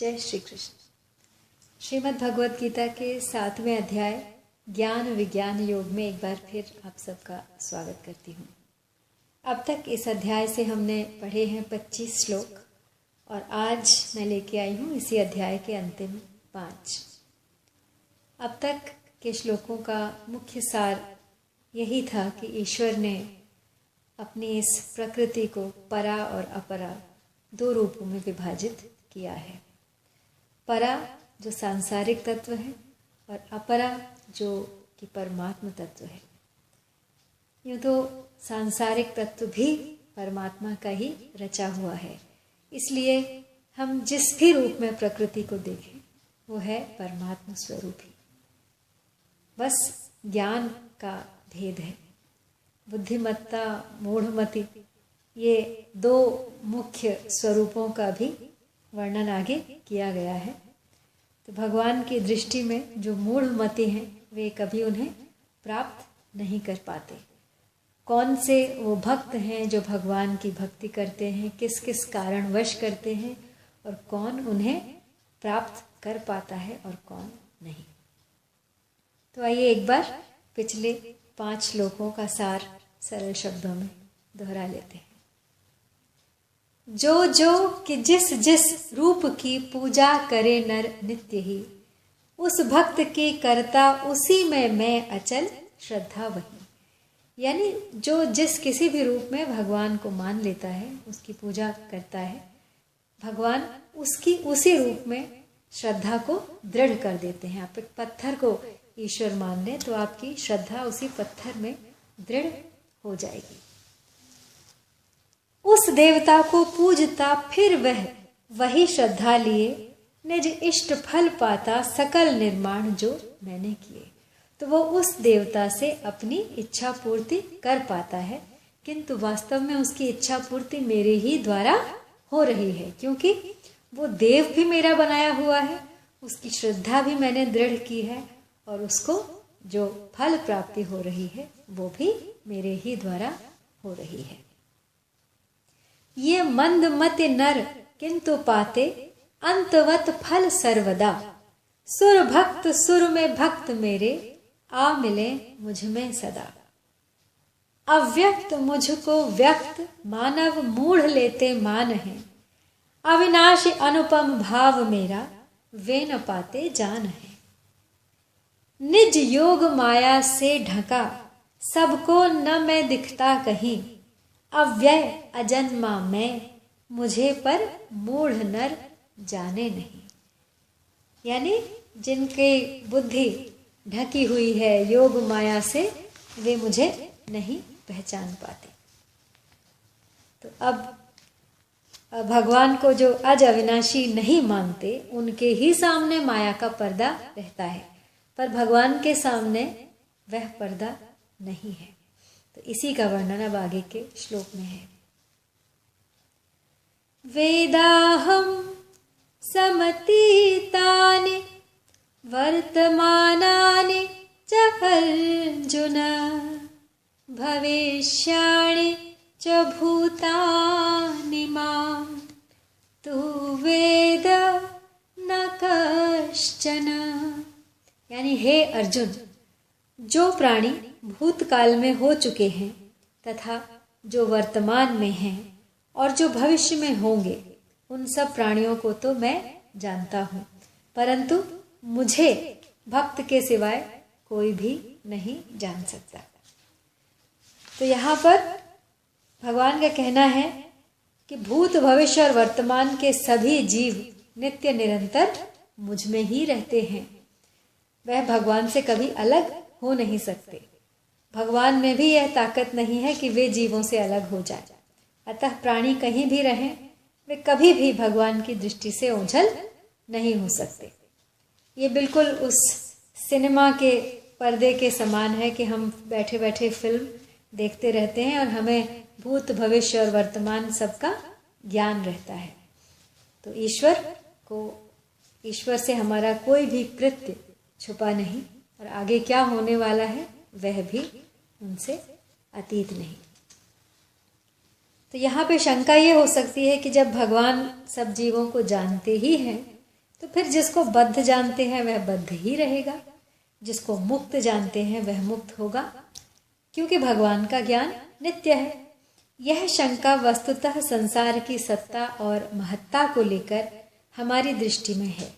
जय श्री कृष्ण। श्रीमद् भगवत गीता के 7वें अध्याय ज्ञान विज्ञान योग में एक बार फिर आप सबका स्वागत करती हूँ। अब तक इस अध्याय से हमने पढ़े हैं 25 श्लोक और आज मैं लेके आई हूँ इसी अध्याय के अंतिम 5। अब तक के श्लोकों का मुख्य सार यही था कि ईश्वर ने अपनी इस प्रकृति को परा और अपरा दो रूपों में विभाजित किया है। परा जो सांसारिक तत्व है और अपरा जो कि परमात्म तत्व है। यूँ तो सांसारिक तत्व भी परमात्मा का ही रचा हुआ है, इसलिए हम जिस भी रूप में प्रकृति को देखें वो है परमात्मा स्वरूप ही। बस ज्ञान का भेद है। बुद्धिमत्ता, मूढ़मति, ये दो मुख्य स्वरूपों का भी वर्णन आगे किया गया है। तो भगवान की दृष्टि में जो मूढ़मति हैं वे कभी उन्हें प्राप्त नहीं कर पाते। कौन से वो भक्त हैं जो भगवान की भक्ति करते हैं, किस किस कारणवश करते हैं और कौन उन्हें प्राप्त कर पाता है और कौन नहीं। तो आइए एक बार पिछले 5 श्लोकों का सार सरल शब्दों में दोहरा लेते हैं। जो जो कि जिस जिस रूप की पूजा करे नर नित्य ही, उस भक्त की करता उसी में मैं अचल श्रद्धा वही। यानी जो जिस किसी भी रूप में भगवान को मान लेता है, उसकी पूजा करता है, भगवान उसकी उसी रूप में श्रद्धा को दृढ़ कर देते हैं। आप एक पत्थर को ईश्वर मान लें तो आपकी श्रद्धा उसी पत्थर में दृढ़ हो जाएगी। उस देवता को पूजता फिर वह वही श्रद्धा लिए निज इष्ट फल पाता सकल निर्माण जो मैंने किए। तो वो उस देवता से अपनी इच्छा पूर्ति कर पाता है, किंतु वास्तव में उसकी इच्छा पूर्ति मेरे ही द्वारा हो रही है, क्योंकि वो देव भी मेरा बनाया हुआ है, उसकी श्रद्धा भी मैंने दृढ़ की है और उसको जो फल प्राप्ति हो रही है वो भी मेरे ही द्वारा हो रही है। ये मंद मति नर किंतु पाते अंतवत फल सर्वदा। सुर भक्त सुर में भक्त मेरे आ मिले मुझ में सदा। अव्यक्त मुझको व्यक्त मानव मूढ़ लेते मान है। अविनाशी अनुपम भाव मेरा वे न पाते जान है। निज योग माया से ढका सबको न मैं दिखता कहीं। अव्यय अजन्मा मैं मुझे पर मूढ़ नर जाने नहीं। यानी जिनकी बुद्धि ढकी हुई है योग माया से, वे मुझे नहीं पहचान पाते। तो अब भगवान को जो अज अविनाशी नहीं मानते, उनके ही सामने माया का पर्दा रहता है, पर भगवान के सामने वह पर्दा नहीं है। तो इसी का वर्णन अब आगे के श्लोक में है। वेदाहम समतीतानि वर्तमानानि च अर्जुन भविष्याणि च भूतानि मां तु वेद न कश्चन। यानी हे अर्जुन, जो प्राणी भूतकाल में हो चुके हैं तथा जो वर्तमान में हैं और जो भविष्य में होंगे, उन सब प्राणियों को तो मैं जानता हूँ, परंतु मुझे भक्त के सिवाय कोई भी नहीं जान सकता। तो यहाँ पर भगवान का कहना है कि भूत भविष्य और वर्तमान के सभी जीव नित्य निरंतर मुझ में ही रहते हैं। वह भगवान से कभी अलग हो नहीं सकते। भगवान में भी यह ताकत नहीं है कि वे जीवों से अलग हो जाए। अतः प्राणी कहीं भी रहें, वे कभी भी भगवान की दृष्टि से ओझल नहीं हो सकते। ये बिल्कुल उस सिनेमा के पर्दे के समान है कि हम बैठे बैठे फिल्म देखते रहते हैं और हमें भूत भविष्य और वर्तमान सबका ज्ञान रहता है। तो ईश्वर से हमारा कोई भी कृत्य छुपा नहीं और आगे क्या होने वाला है वह भी उनसे अतीत नहीं। तो यहाँ पे शंका ये हो सकती है कि जब भगवान सब जीवों को जानते ही हैं, तो फिर जिसको बद्ध जानते हैं वह बद्ध ही रहेगा, जिसको मुक्त जानते हैं वह मुक्त होगा, क्योंकि भगवान का ज्ञान नित्य है। यह शंका वस्तुतः संसार की सत्ता और महत्ता को लेकर हमारी दृष्टि में है।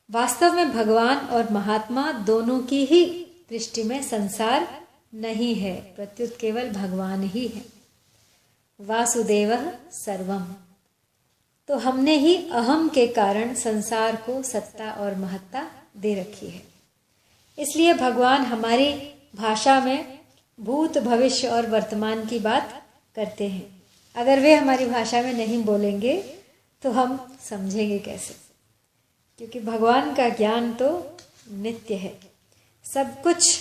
वास्तव में भगवान और महात्मा दोनों की ही दृष्टि में संसार नहीं है, प्रत्युत केवल भगवान ही है। वासुदेवः सर्वम। तो हमने ही अहम के कारण संसार को सत्ता और महत्ता दे रखी है। इसलिए भगवान हमारी भाषा में भूत, भविष्य और वर्तमान की बात करते हैं। अगर वे हमारी भाषा में नहीं बोलेंगे तो हम समझेंगे कैसे? क्योंकि भगवान का ज्ञान तो नित्य है, सब कुछ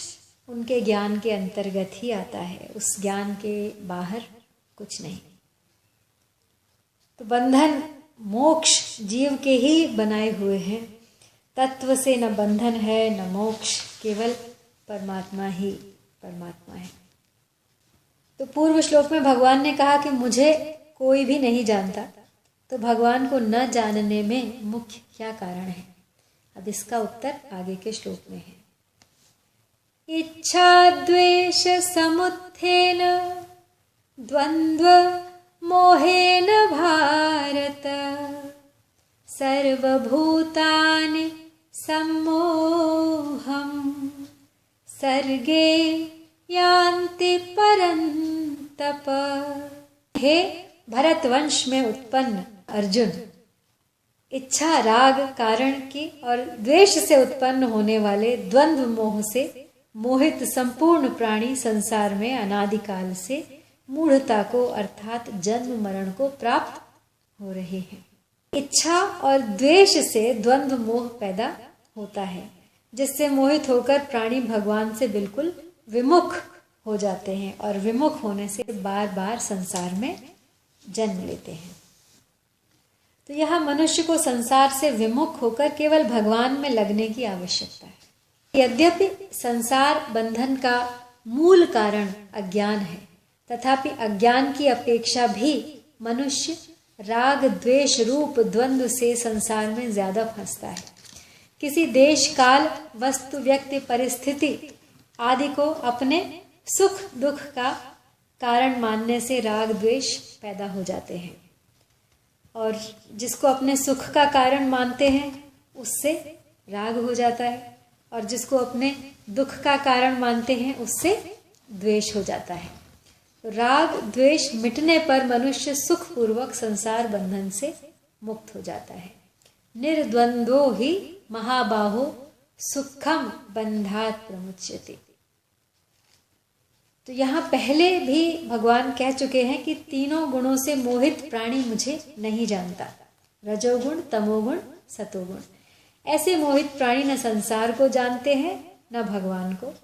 उनके ज्ञान के अंतर्गत ही आता है, उस ज्ञान के बाहर कुछ नहीं। तो बंधन मोक्ष जीव के ही बनाए हुए हैं। तत्व से न बंधन है न मोक्ष, केवल परमात्मा ही परमात्मा है। तो पूर्व श्लोक में भगवान ने कहा कि मुझे कोई भी नहीं जानता, तो भगवान को न जानने में मुख्य क्या कारण है? अब इसका उत्तर आगे के श्लोक में है। इच्छा द्वेष समुत्थेन द्वंद्व मोहेन भारत सर्वभूतानि सम्मोहम सर्गे यान्ति परन्तप। हे भरतवंश में उत्पन्न अर्जुन, इच्छा राग कारण की और द्वेष से उत्पन्न होने वाले द्वंद्व मोह से मोहित संपूर्ण प्राणी संसार में अनादिकाल से मूढ़ता को अर्थात जन्म मरण को प्राप्त हो रहे हैं। इच्छा और द्वेष से द्वंद्व मोह पैदा होता है, जिससे मोहित होकर प्राणी भगवान से बिल्कुल विमुख हो जाते हैं और विमुख होने से बार बार संसार में जन्म लेते हैं। तो यह मनुष्य को संसार से विमुख होकर केवल भगवान में लगने की आवश्यकता है। यद्यपि संसार बंधन का मूल कारण अज्ञान है, तथापि अज्ञान की अपेक्षा भी मनुष्य राग द्वेष रूप द्वंद्व से संसार में ज्यादा फंसता है। किसी देश काल वस्तु व्यक्ति परिस्थिति आदि को अपने सुख दुख का कारण मानने से राग द्वेष पैदा हो जाते हैं, और जिसको अपने सुख का कारण मानते हैं उससे राग हो जाता है, और जिसको अपने दुख का कारण मानते हैं उससे द्वेष हो जाता है। राग द्वेष मिटने पर मनुष्य सुखपूर्वक संसार बंधन से मुक्त हो जाता है। निर्द्वंद्वो ही महाबाहो सुखम बंधात प्रमुच्यते। तो यहाँ पहले भी भगवान कह चुके हैं कि तीनों गुणों से मोहित प्राणी मुझे नहीं जानता, रजोगुण तमोगुण सतोगुण। ऐसे मोहित प्राणी न संसार को जानते हैं न भगवान को।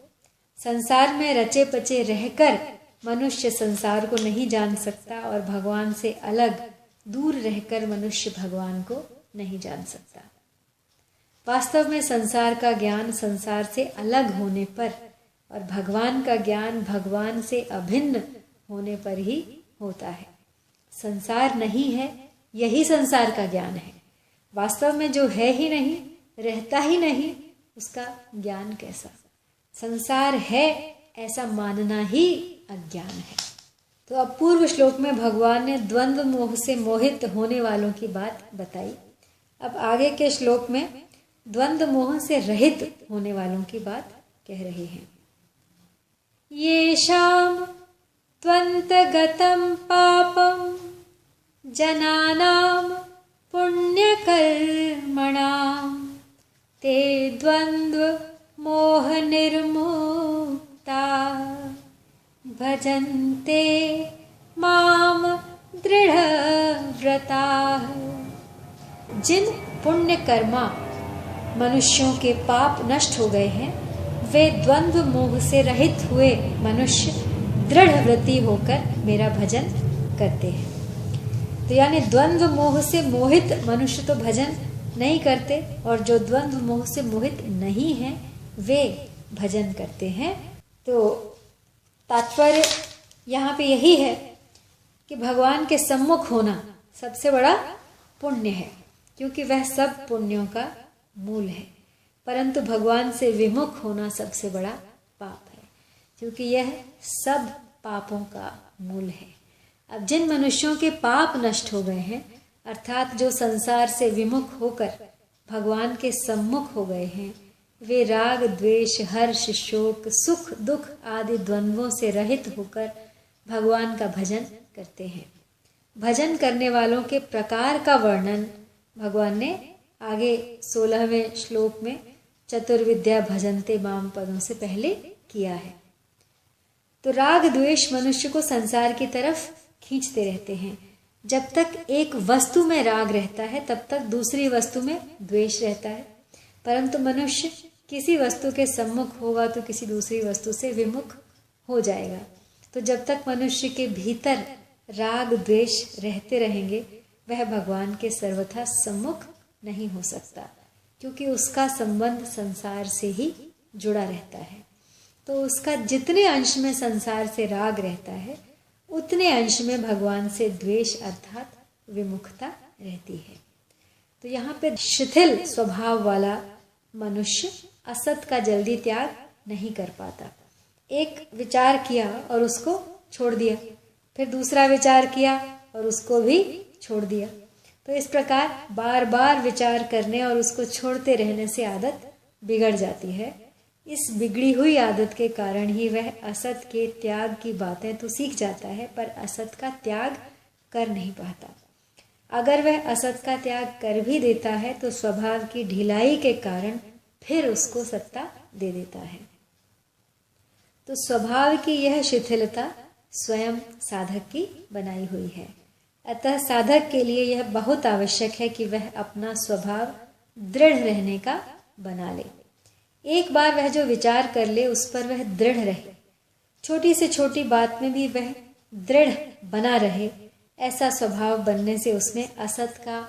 संसार में रचे पचे रहकर मनुष्य संसार को नहीं जान सकता, और भगवान से अलग दूर रहकर मनुष्य भगवान को नहीं जान सकता। वास्तव में संसार का ज्ञान संसार से अलग होने पर और भगवान का ज्ञान भगवान से अभिन्न होने पर ही होता है। संसार नहीं है, यही संसार का ज्ञान है। वास्तव में जो है ही नहीं, रहता ही नहीं, उसका ज्ञान कैसा? संसार है ऐसा मानना ही अज्ञान है। तो अब पूर्व श्लोक में भगवान ने द्वंद्व मोह से मोहित होने वालों की बात बताई। अब आगे के श्लोक में द्वंद्व मोह से रहित होने वालों की बात कह रहे हैं। येषां त्वन्तगतं पापं जनानां पुण्यकर्मणां ते द्वन्द्व मोह निर्मुक्ता भजन्ते माम दृढ़व्रताः। जिन पुण्य कर्मा मनुष्यों के पाप नष्ट हो गए हैं, वे द्वंद्व मोह से रहित हुए मनुष्य दृढ़ व्रती होकर मेरा भजन करते हैं। तो यानी द्वंद्व मोह से मोहित मनुष्य तो भजन नहीं करते, और जो द्वंद्व मोह से मोहित नहीं है वे भजन करते हैं। तो तात्पर्य यहाँ पे यही है कि भगवान के सम्मुख होना सबसे बड़ा पुण्य है, क्योंकि वह सब पुण्यों का मूल है, परंतु भगवान से विमुख होना सबसे बड़ा पाप है, क्योंकि यह सब पापों का मूल है। अब जिन मनुष्यों के पाप नष्ट हो गए हैं, अर्थात जो संसार से विमुख होकर भगवान के सम्मुख हो गए हैं, वे राग द्वेष हर्ष शोक सुख दुख आदि द्वंद्वों से रहित होकर भगवान का भजन करते हैं। भजन करने वालों के प्रकार का वर्णन भगवान ने आगे 16वें श्लोक में चतुर्विद्या भजन्ते माम पदों से पहले किया है। तो राग द्वेष मनुष्य को संसार की तरफ खींचते रहते हैं। जब तक एक वस्तु में राग रहता है तब तक दूसरी वस्तु में द्वेष रहता है, परंतु मनुष्य किसी वस्तु के सम्मुख होगा तो किसी दूसरी वस्तु से विमुख हो जाएगा। तो जब तक मनुष्य के भीतर राग द्वेष रहते रहेंगे, वह भगवान के सर्वथा सम्मुख नहीं हो सकता, क्योंकि उसका संबंध संसार से ही जुड़ा रहता है। तो उसका जितने अंश में संसार से राग रहता है, उतने अंश में भगवान से द्वेष अर्थात विमुखता रहती है। तो यहाँ पे शिथिल स्वभाव वाला मनुष्य असत का जल्दी त्याग नहीं कर पाता। एक विचार किया और उसको छोड़ दिया, फिर दूसरा विचार किया और उसको भी छोड़ दिया। तो इस प्रकार बार बार विचार करने और उसको छोड़ते रहने से आदत बिगड़ जाती है। इस बिगड़ी हुई आदत के कारण ही वह असत के त्याग की बातें तो सीख जाता है, पर असत का त्याग कर नहीं पाता। अगर वह असत का त्याग कर भी देता है तो स्वभाव की ढिलाई के कारण फिर उसको सत्ता दे देता है। तो स्वभाव की यह शिथिलता स्वयं साधक की बनाई हुई है। अतः साधक के लिए यह बहुत आवश्यक है कि वह अपना स्वभाव दृढ़ रहने का बना ले। एक बार वह जो विचार कर ले उस पर वह दृढ़ रहे, छोटी से छोटी बात में भी वह दृढ़ बना रहे। ऐसा स्वभाव बनने से उसमें असत का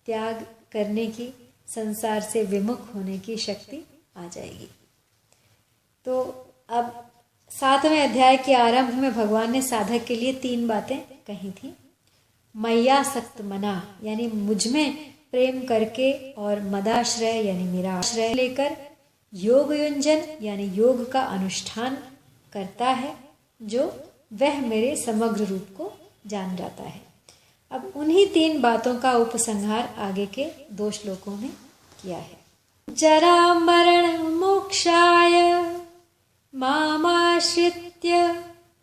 त्याग करने की, संसार से विमुख होने की शक्ति आ जाएगी। तो अब 7वें अध्याय के आरंभ में भगवान ने साधक के लिए 3 बातें कही थी। मय्यासक्त मना यानी मुझ में प्रेम करके, और मदाश्रय यानी मेरा आश्रय लेकर, योग युंजन यानी योग का अनुष्ठान करता है, जो वह मेरे समग्र रूप को जान जाता है। अब उन्हीं 3 बातों का उपसंहार आगे के 2 श्लोकों में किया है। जरा मरण मोक्षाय मामाश्रित्य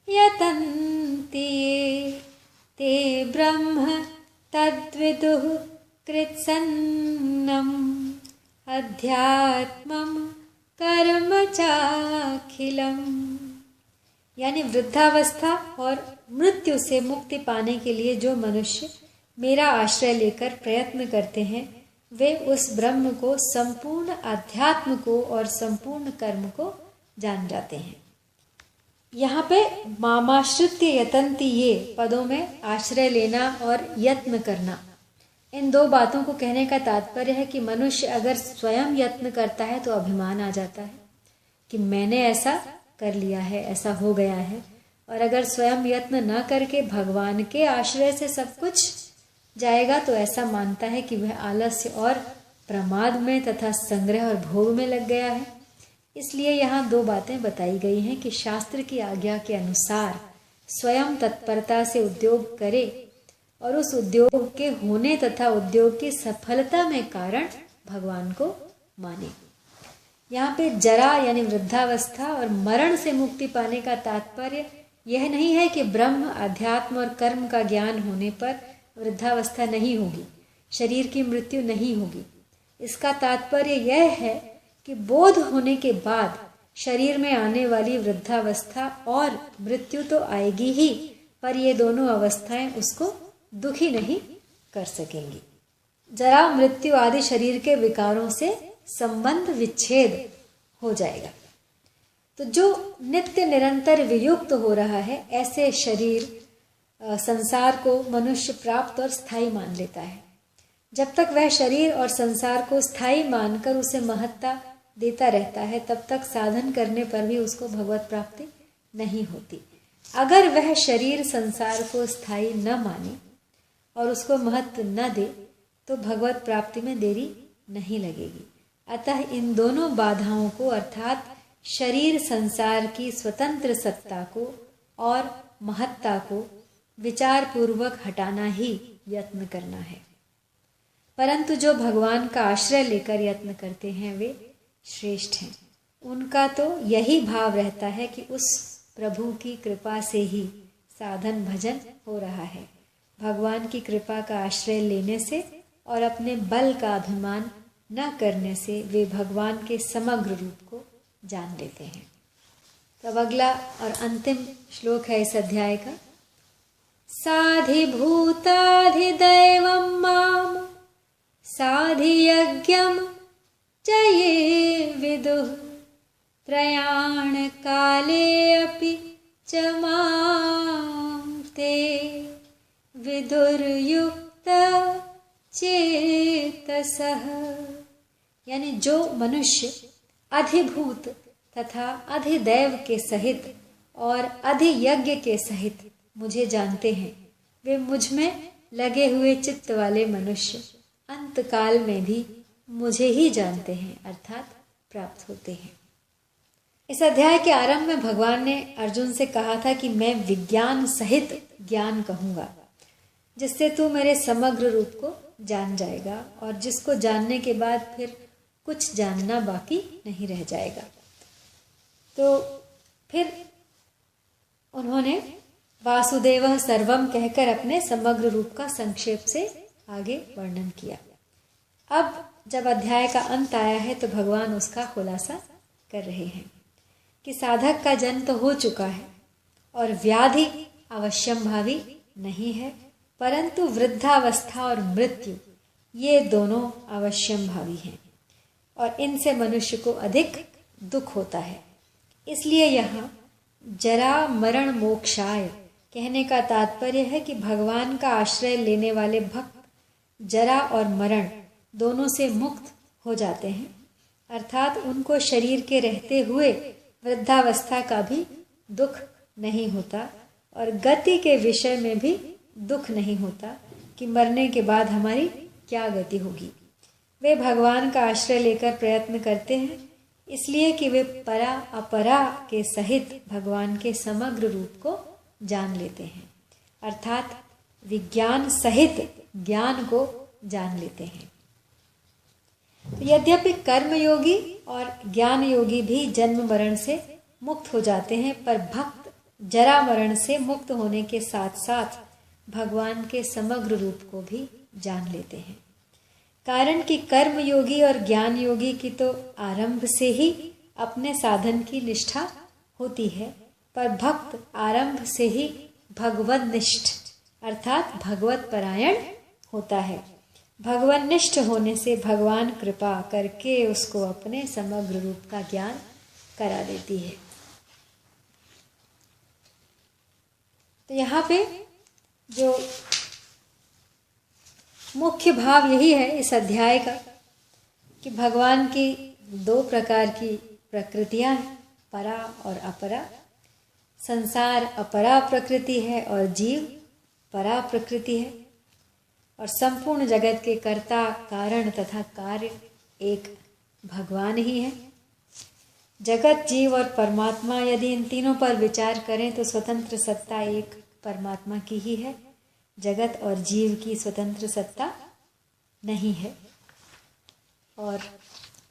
यतन्ति ते ब्रह्म तद्विदुः कृत्सन्नम् अध्यात्मम् कर्म चाखिलम्। यानी वृद्धावस्था और मृत्यु से मुक्ति पाने के लिए जो मनुष्य मेरा आश्रय लेकर प्रयत्न करते हैं, वे उस ब्रह्म को, संपूर्ण अध्यात्म को और संपूर्ण कर्म को जान जाते हैं। यहाँ पे मामाश्रित्य यतन्ति, ये पदों में आश्रय लेना और यत्न करना, इन 2 बातों को कहने का तात्पर्य है कि मनुष्य अगर स्वयं यत्न करता है तो अभिमान आ जाता है कि मैंने ऐसा कर लिया है, ऐसा हो गया है। और अगर स्वयं यत्न न करके भगवान के आश्रय से सब कुछ जाएगा तो ऐसा मानता है कि वह आलस्य और प्रमाद में तथा संग्रह और भोग में लग गया है। इसलिए यहाँ 2 बातें बताई गई हैं कि शास्त्र की आज्ञा के अनुसार स्वयं तत्परता से उद्योग करे और उस उद्योग के होने तथा उद्योग की सफलता में कारण भगवान को माने। यहाँ पे जरा यानी वृद्धावस्था और मरण से मुक्ति पाने का तात्पर्य यह नहीं है कि ब्रह्म, अध्यात्म और कर्म का ज्ञान होने पर वृद्धावस्था नहीं होगी, शरीर की मृत्यु नहीं होगी। इसका तात्पर्य यह है कि बोध होने के बाद शरीर में आने वाली वृद्धावस्था और मृत्यु तो आएगी ही, पर ये दोनों अवस्थाएं उसको दुखी नहीं कर सकेंगी। जरा मृत्यु आदि शरीर के विकारों से संबंध विच्छेद हो जाएगा। तो जो नित्य निरंतर वियुक्त हो रहा है, ऐसे शरीर संसार को मनुष्य प्राप्त और स्थायी मान लेता है। जब तक वह शरीर और संसार को स्थायी मानकर उसे महत्ता देता रहता है, तब तक साधन करने पर भी उसको भगवत प्राप्ति नहीं होती। अगर वह शरीर संसार को स्थायी न माने और उसको महत्व न दे तो भगवत प्राप्ति में देरी नहीं लगेगी। अतः इन दोनों बाधाओं को अर्थात शरीर संसार की स्वतंत्र सत्ता को और महत्ता को विचार पूर्वक हटाना ही यत्न करना है। परंतु जो भगवान का आश्रय लेकर यत्न करते हैं वे श्रेष्ठ हैं। उनका तो यही भाव रहता है कि उस प्रभु की कृपा से ही साधन भजन हो रहा है। भगवान की कृपा का आश्रय लेने से और अपने बल का अभिमान न करने से वे भगवान के समग्र रूप को जान लेते हैं। तब अगला और अंतिम श्लोक है इस अध्याय का। साधिभूताधिदैवं मां साधियज्ञं च ये विदुः प्रयाणकाले अपि च मां ते विदुर्युक्त चेतसः। यानी जो मनुष्य अधिभूत तथा अधिदैव के सहित और अधियज्ञ के सहित मुझे जानते हैं, वे मुझ में लगे हुए चित्त वाले मनुष्य अंतकाल में भी मुझे ही जानते हैं अर्थात प्राप्त होते हैं। इस अध्याय के आरंभ में भगवान ने अर्जुन से कहा था कि मैं विज्ञान सहित ज्ञान कहूँगा, जिससे तू मेरे समग्र रूप को जान जाएगा और जिसको जानने के बाद फिर कुछ जानना बाकी नहीं रह जाएगा। तो फिर उन्होंने वासुदेवः सर्वम कहकर अपने समग्र रूप का संक्षेप से आगे वर्णन किया। अब जब अध्याय का अंत आया है तो भगवान उसका खुलासा कर रहे हैं कि साधक का जन्म तो हो चुका है और व्याधि अवश्यम भावी नहीं है, परंतु वृद्धावस्था और मृत्यु ये दोनों अवश्यम भावी हैं और इनसे मनुष्य को अधिक दुख होता है। इसलिए यहाँ जरा मरण मोक्षाय कहने का तात्पर्य है कि भगवान का आश्रय लेने वाले भक्त जरा और मरण दोनों से मुक्त हो जाते हैं, अर्थात उनको शरीर के रहते हुए वृद्धावस्था का भी दुख नहीं होता और गति के विषय में भी दुख नहीं होता कि मरने के बाद हमारी क्या गति होगी। वे भगवान का आश्रय लेकर प्रयत्न करते हैं इसलिए कि वे परा अपरा के सहित भगवान के समग्र रूप को जान लेते हैं, अर्थात विज्ञान सहित ज्ञान को जान लेते हैं। तो यद्यपि कर्मयोगी और ज्ञान योगी भी जन्म मरण से मुक्त हो जाते हैं, पर भक्त जरा मरण से मुक्त होने के साथ साथ भगवान के समग्र रूप को भी जान लेते हैं। कारण कि कर्म योगी और ज्ञान योगी की तो आरंभ से ही अपने साधन की निष्ठा होती है, पर भक्त आरंभ से ही भगवदनिष्ठ अर्थात भगवत परायण होता है। भगवदनिष्ठ होने से भगवान कृपा करके उसको अपने समग्र रूप का ज्ञान करा देती है। तो यहाँ पे जो मुख्य भाव यही है इस अध्याय का कि भगवान की दो प्रकार की प्रकृतियां हैं, परा और अपरा। संसार अपरा प्रकृति है और जीव परा प्रकृति है और संपूर्ण जगत के कर्ता कारण तथा कार्य एक भगवान ही है। जगत जीव और परमात्मा यदि इन तीनों पर विचार करें तो स्वतंत्र सत्ता एक परमात्मा की ही है, जगत और जीव की स्वतंत्र सत्ता नहीं है। और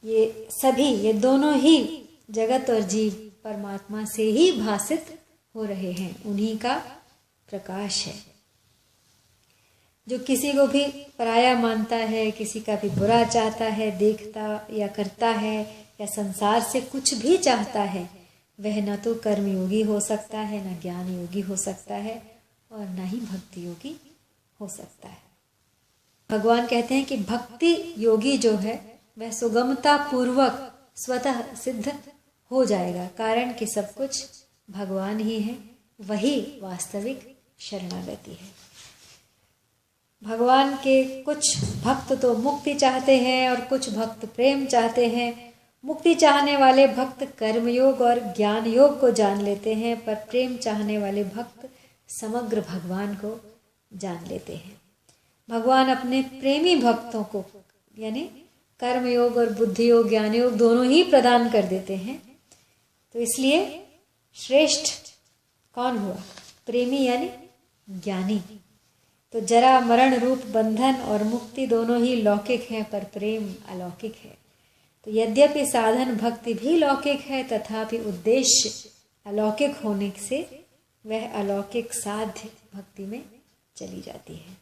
ये दोनों ही जगत और जीव परमात्मा से ही भासित हो रहे हैं, उन्हीं का प्रकाश है। जो किसी को भी पराया मानता है, किसी का भी बुरा चाहता है, देखता या करता है या संसार से कुछ भी चाहता है, वह न तो कर्मयोगी हो सकता है, न ज्ञान योगी हो सकता है और न ही भक्ति योगी हो सकता है। भगवान कहते हैं कि भक्ति योगी जो है वह सुगमता पूर्वक स्वतः सिद्ध हो जाएगा, कारण कि सब कुछ भगवान ही है, वही वास्तविक शरणागति है। भगवान के कुछ भक्त तो मुक्ति चाहते हैं और कुछ भक्त प्रेम चाहते हैं। मुक्ति चाहने वाले भक्त कर्मयोग और ज्ञान योग को जान लेते हैं, पर प्रेम चाहने वाले भक्त समग्र भगवान को जान लेते हैं। भगवान अपने प्रेमी भक्तों को यानी कर्म योग और बुद्धि योग, ज्ञान योग दोनों ही प्रदान कर देते हैं। तो इसलिए श्रेष्ठ कौन हुआ? प्रेमी यानी ज्ञानी। तो जरा मरण रूप बंधन और मुक्ति दोनों ही लौकिक हैं, पर प्रेम अलौकिक है। तो यद्यपि साधन भक्ति भी लौकिक है, तथापि उद्देश्य अलौकिक होने से वह अलौकिक साध्य भक्ति में चली जाती है।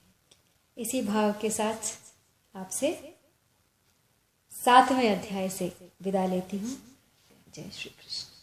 इसी भाव के साथ आपसे 7वें अध्याय से विदा लेती हूँ। जय श्री कृष्ण।